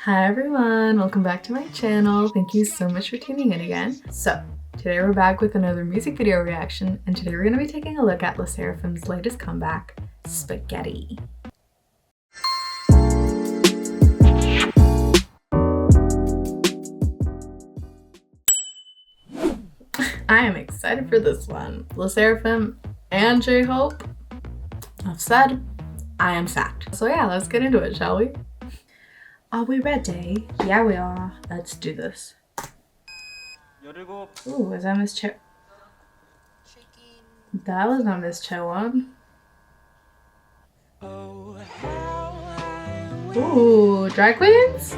Hi everyone, welcome back to my channel. Thank you so much for tuning in again. So, today we're back with another music video reaction, and today we're going to be taking a look at Sserafim's latest comeback, Spaghetti. I am excited for this one. Sserafim and J-Hope, enough said, I am fact. So yeah, let's get into it, shall we? Are we ready? Yeah, we are. Let's do this. Ooh, is that Miss Che? That was not Miss Chewan. Ooh, drag queens?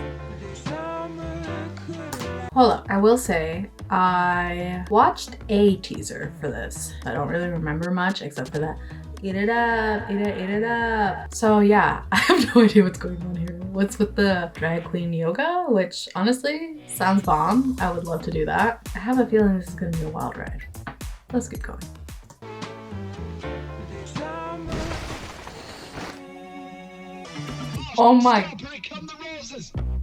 Hold up. I will say, I watched a teaser for this. I don't really remember much except for that. Eat it up, eat it up. So yeah, I have no idea what's going on here. What's with the drag queen yoga, which honestly sounds bomb. I would love to do that. I have a feeling this is gonna be a wild ride. Let's get going. Oh my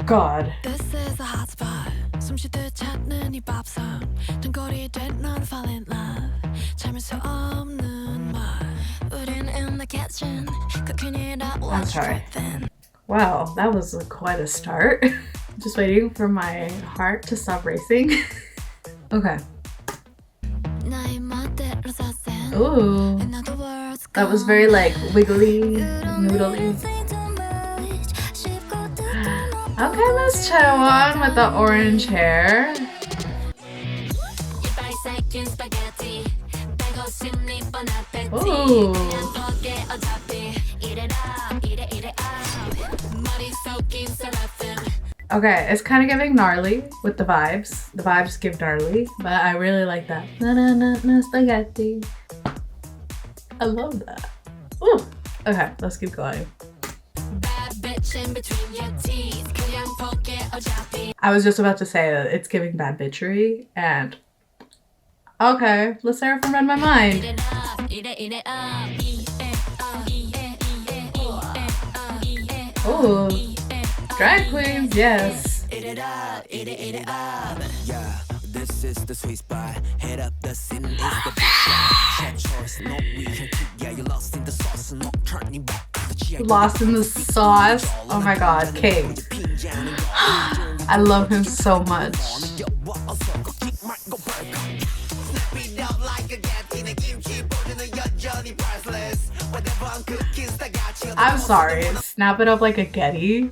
God. This is a hot spot. 숨쉬듯 찾는 이 밥상. 등골이 된 넌 fall in love. 참을 수 없는 말. 우린 in the kitchen. Cooking it up while stripping. Wow, that was quite a start. Just waiting for my heart to stop racing. Okay. Ooh. That was very like wiggly, noodly. Okay, Miss Chewan with the orange hair. Ooh. Okay, it's kind of giving gnarly with the vibes. The vibes give gnarly, but I really like that. Na na na na spaghetti. I love that. Ooh. Okay, let's keep going. I was just about to say that it's giving bad bitchery, and okay, Sserafim read my mind. Ooh, drag queens, yes. Yeah, this is the sweet spot. Head up, the sin is the choice. No, we can keep. Yeah, you're lost in the sauce and not turning back. Lost in the sauce. Oh my God, King. I love him so much. I'm sorry. Snap it up like a Getty.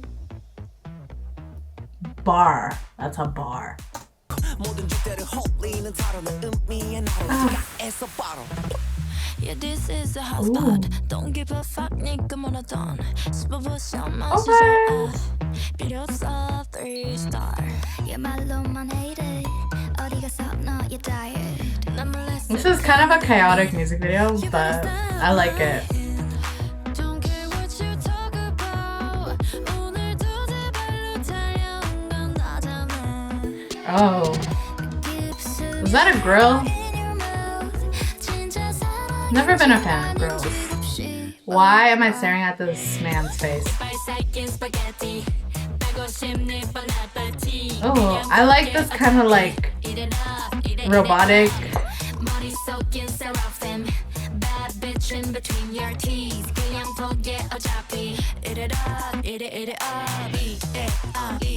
Bar. That's a bar. Yeah, this is a hot spot. Don't give a fuck, nigga, monoton. 필요 없어 3-star. Yeah, 말로만 hate it. 어디 가서 너 you tired. This is kind of a chaotic music video, but I like it. Oh. Was that a grill? Never been a fan of grills. Why am I staring at this man's face? Oh, I like this kind of like robotic.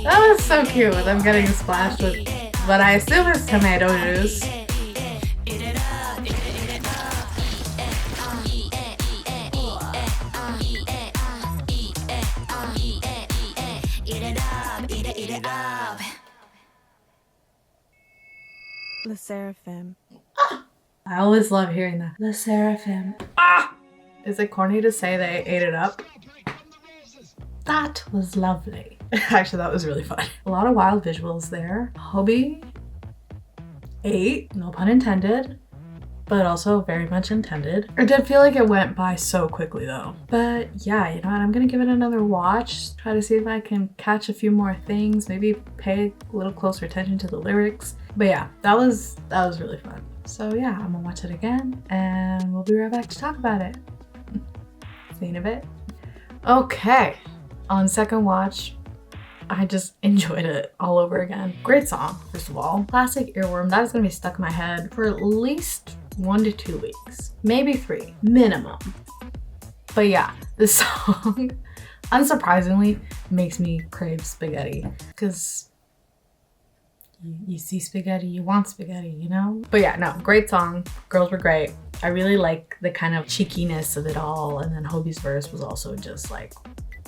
That was so cute. I'm getting splashed with what I assume is tomato juice. Sserafim. I always love hearing that. Sserafim. Ah! Is it corny to say they ate it up? That was lovely. Actually, that was really fun. A lot of wild visuals there. Hobie ate, no pun intended, but also very much intended. I did feel like it went by so quickly though. But yeah, you know what? I'm gonna give it another watch. Try to see if I can catch a few more things. Maybe pay a little closer attention to the lyrics. But yeah, that was really fun. So yeah, I'm gonna watch it again and we'll be right back to talk about it. See you in a bit. Okay, on second watch, I just enjoyed it all over again. Great song, first of all. Classic earworm. That is gonna be stuck in my head for at least 1 to 2 weeks. Maybe 3, minimum. But yeah, this song, unsurprisingly, makes me crave spaghetti. Because you see spaghetti, you want spaghetti, you know? But yeah, no, great song. Girls were great. I really like the kind of cheekiness of it all. And then Hobie's verse was also just like,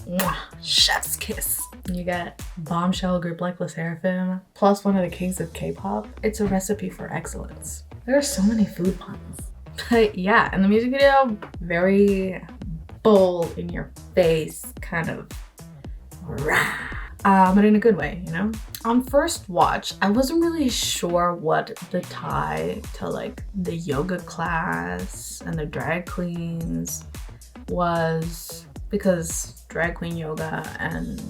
mwah, chef's kiss. You get bombshell group like Sserafim, plus one of the kings of K-pop. It's a recipe for excellence. There are so many food puns. But yeah, and the music video, very bold in your face, kind of rah. But in a good way, you know? On first watch, I wasn't really sure what the tie to like the yoga class and the drag queens was, because drag queen yoga and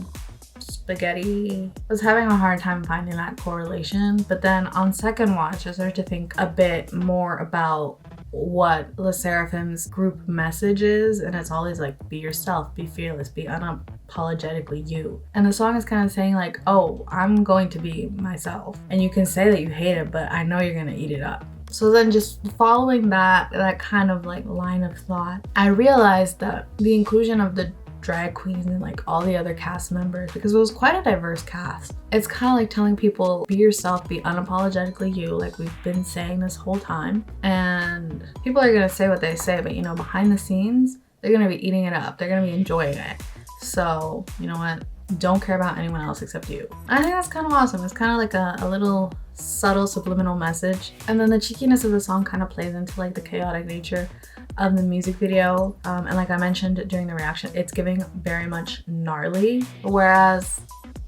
spaghetti, I was having a hard time finding that correlation. But then on second watch, I started to think a bit more about what Seraphim's group message is, and it's always like, be yourself, be fearless, be unapologetically you. And the song is kind of saying like, oh, I'm going to be myself, and you can say that you hate it, but I know you're gonna eat it up. So then just following that kind of like line of thought, I realized that the inclusion of the drag queens and like all the other cast members, because it was quite a diverse cast. It's kind of like telling people, be yourself, be unapologetically you, like we've been saying this whole time. And people are gonna say what they say, but you know, behind the scenes, they're gonna be eating it up. They're gonna be enjoying it. So, you know what? Don't care about anyone else except you. I think that's kind of awesome. It's kind of like a little subtle subliminal message. And then the cheekiness of the song kind of plays into like the chaotic nature of the music video. And like I mentioned during the reaction, it's giving very much gnarly. Whereas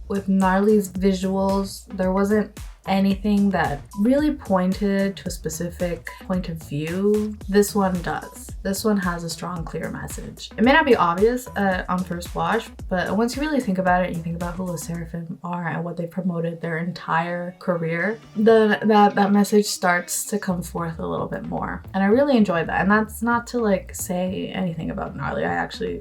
with gnarly's visuals, there wasn't anything that really pointed to a specific point of view. This one does. This one has a strong, clear message. It may not be obvious on first watch, but once you really think about it and you think about who Seraphim are and what they promoted their entire career, then that message starts to come forth a little bit more. And I really enjoyed that. And that's not to like say anything about gnarly.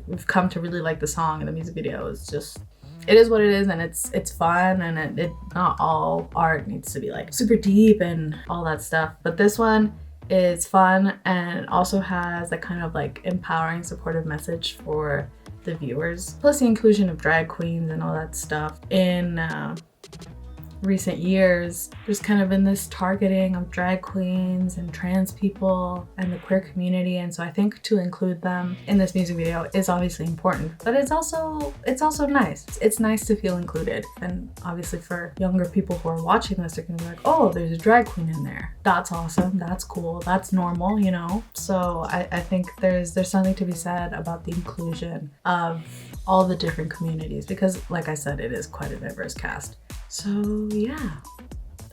We've come to really like the song, and the music video is just, it is what it is, and it's fun, and it not all art needs to be like super deep and all that stuff. But this one is fun and also has a kind of like empowering, supportive message for the viewers. Plus the inclusion of drag queens and all that stuff in recent years. There's kind of been this targeting of drag queens and trans people and the queer community, and so I think to include them in this music video is obviously important, but it's also nice. It's nice to feel included. And obviously for younger people who are watching this, they're gonna be like, oh, there's a drag queen in there. That's awesome, that's cool, that's normal, you know? So I think there's something to be said about the inclusion of all the different communities, because like I said, it is quite a diverse cast. So yeah,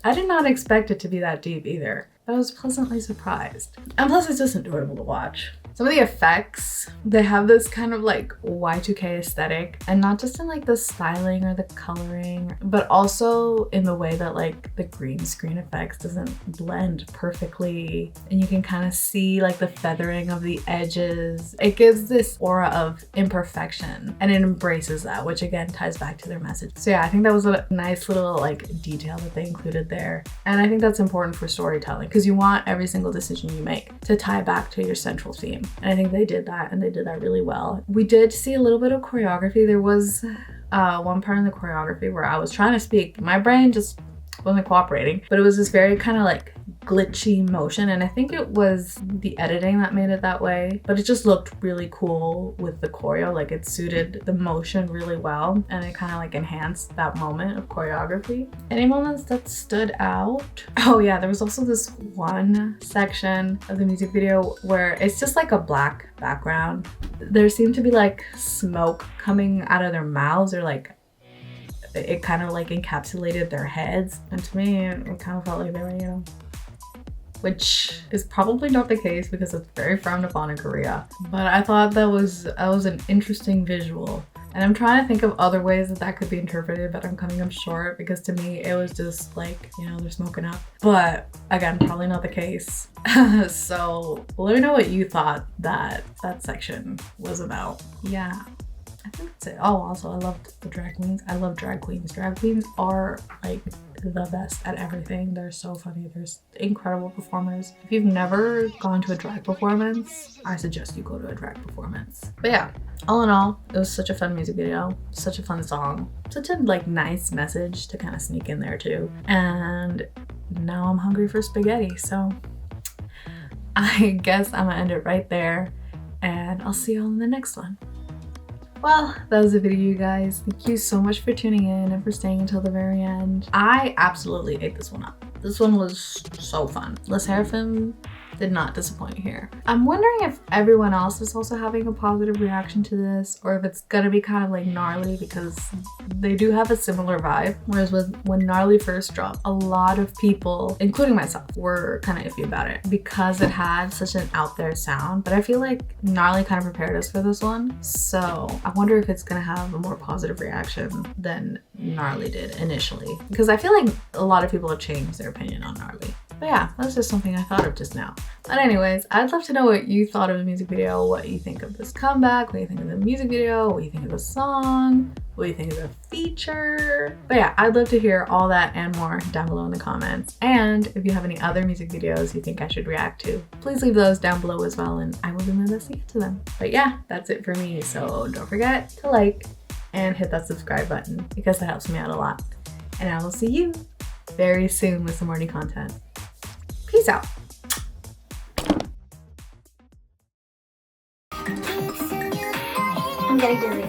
I did not expect it to be that deep either. I was pleasantly surprised. And plus it's just enjoyable to watch. Some of the effects, they have this kind of like Y2K aesthetic, and not just in like the styling or the coloring, but also in the way that like the green screen effects doesn't blend perfectly, and you can kind of see like the feathering of the edges. It gives this aura of imperfection, and it embraces that, which again ties back to their message. So yeah, I think that was a nice little like detail that they included there. And I think that's important for storytelling, because you want every single decision you make to tie back to your central theme. And I think they did that, and they did that really well. We did see a little bit of choreography. There was one part in the choreography where I was trying to speak. My brain just wasn't cooperating, but it was this very kind of like glitchy motion, and I think it was the editing that made it that way, but it just looked really cool with the choreo. Like it suited the motion really well, and it kind of like enhanced that moment of choreography. Any moments that stood out? Oh yeah, there was also this one section of the music video where it's just like a black background. There seemed to be like smoke coming out of their mouths, or like it kind of like encapsulated their heads, and to me it kind of felt like they were, you know, which is probably not the case because it's very frowned upon in Korea. But I thought that was an interesting visual. And I'm trying to think of other ways that could be interpreted, but I'm coming up short because to me it was just like, you know, they're smoking up. But again, probably not the case. So let me know what you thought that section was about. Yeah. I think that's it. Oh, also I loved the drag queens. I love drag queens. Drag queens are like the best at everything. They're so funny. They're incredible performers. If you've never gone to a drag performance, I suggest you go to a drag performance. But yeah, all in all, it was such a fun music video, such a fun song, such a like nice message to kind of sneak in there too. And now I'm hungry for spaghetti, so I guess I'm gonna end it right there, and I'll see you all in the next one. Well, that was the video, you guys. Thank you so much for tuning in and for staying until the very end. I absolutely ate this one up. This one was so fun. Le Sserafim did not disappoint here. I'm wondering if everyone else is also having a positive reaction to this, or if it's gonna be kind of like Gnarly, because they do have a similar vibe. Whereas when Gnarly first dropped, a lot of people, including myself, were kind of iffy about it because it had such an out there sound. But I feel like Gnarly kind of prepared us for this one. So I wonder if it's gonna have a more positive reaction than Gnarly did initially. Because I feel like a lot of people have changed their opinion on Gnarly. But yeah, that's just something I thought of just now. But anyways, I'd love to know what you thought of the music video, what you think of this comeback, what you think of the music video, what you think of the song, what you think of the feature. But yeah, I'd love to hear all that and more down below in the comments. And if you have any other music videos you think I should react to, please leave those down below as well, and I will do my best to get to them. But yeah, that's it for me. So don't forget to like and hit that subscribe button because that helps me out a lot. And I will see you very soon with some more new content. Peace out. I'm getting dizzy.